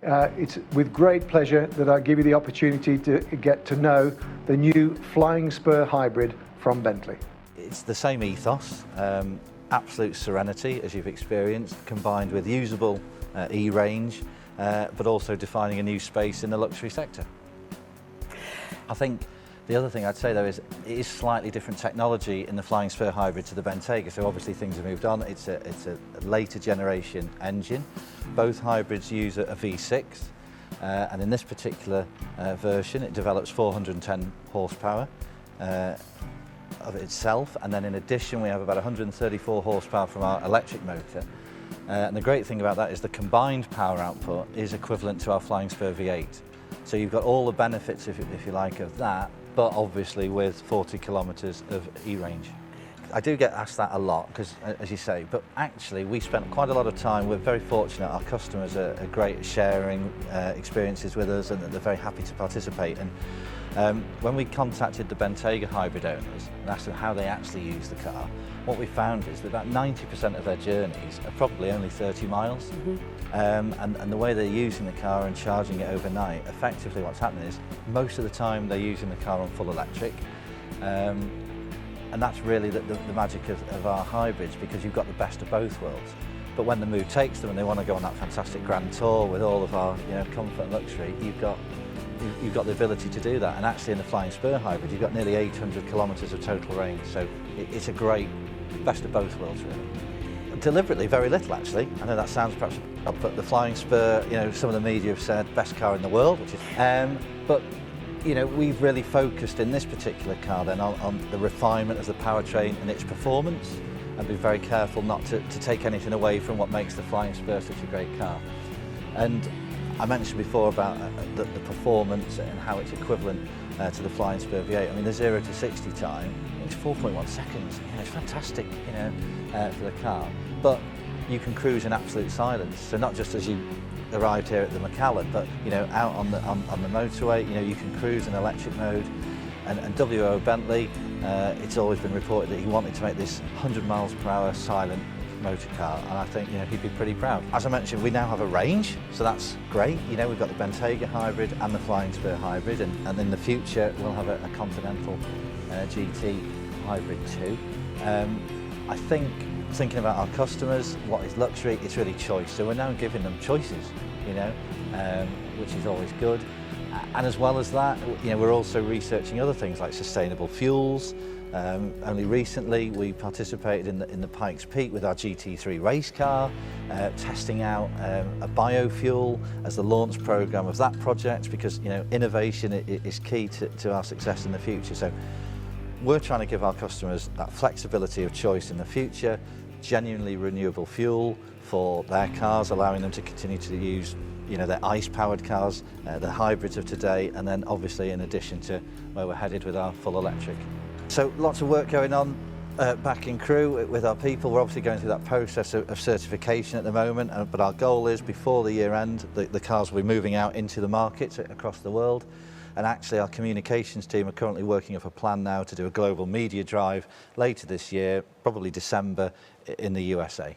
It's with great pleasure that I give you the opportunity to get to know the new Flying Spur Hybrid from Bentley. It's the same ethos, absolute serenity as you've experienced, combined with usable E-range, but also defining a new space in the luxury sector. I think the other thing I'd say though is it is slightly different technology in the Flying Spur Hybrid to the Bentayga, so obviously things have moved on. It's a later generation engine. Both hybrids use a V6, and in this particular version it develops 410 horsepower of itself, and then in addition we have about 134 horsepower from our electric motor. And the great thing about that is the combined power output is equivalent to our Flying Spur V8. So you've got all the benefits, if you like, of that, but obviously with 40 kilometres of E-range. I do get asked that a lot, because as you say, but actually we spent quite a lot of time. We're very fortunate, our customers are great at sharing experiences with us, and they're very happy to participate. And when we contacted the Bentayga hybrid owners and asked them how they actually use the car, what we found is that about 90% of their journeys are probably only 30 miles. And the way they're using the car and charging it overnight, effectively what's happening is most of the time they're using the car on full electric. And that's really the magic of our hybrids, because you've got the best of both worlds. But when the mood takes them and they want to go on that fantastic grand tour with all of our comfort and luxury, you've got the ability to do that. And actually in the Flying Spur Hybrid, you've got nearly 800 kilometres of total range. So it's a great best of both worlds, really. Deliberately very little, actually. I know that sounds perhaps odd, but the Flying Spur, some of the media have said best car in the world, which is, but we've really focused in this particular car then on the refinement of the powertrain and its performance, and be very careful not to take anything away from what makes the Flying Spur such a great car. And I mentioned before about the performance and how it's equivalent to the Flying Spur V8. I mean, the 0 to 60 time, it's 4.1 seconds. It's fantastic, for the car. But you can cruise in absolute silence. So not just as you arrived here at the Macallan, but out on the motorway, you can cruise in electric mode. And WO Bentley, it's always been reported that he wanted to make this 100 miles per hour silent motor car, and I think he'd be pretty proud. As I mentioned, we now have a range, so that's great. We've got the Bentayga hybrid and the Flying Spur hybrid, and in the future we'll have a Continental GT hybrid too. I think, thinking about our customers, what is luxury, it's really choice. So we're now giving them choices, which is always good. And as well as that, we're also researching other things like sustainable fuels. Only recently we participated in the Pikes Peak with our GT3 race car, testing out a biofuel as the launch program of that project, because innovation is key to our success in the future. So we're trying to give our customers that flexibility of choice in the future, genuinely renewable fuel for their cars, allowing them to continue to use their ICE-powered cars, the hybrids of today, and then obviously in addition to where we're headed with our full electric. So lots of work going on back in Crewe with our people. We're obviously going through that process of certification at the moment, but our goal is before the year end, the cars will be moving out into the markets across the world. And actually our communications team are currently working up a plan now to do a global media drive later this year, probably December, in the USA.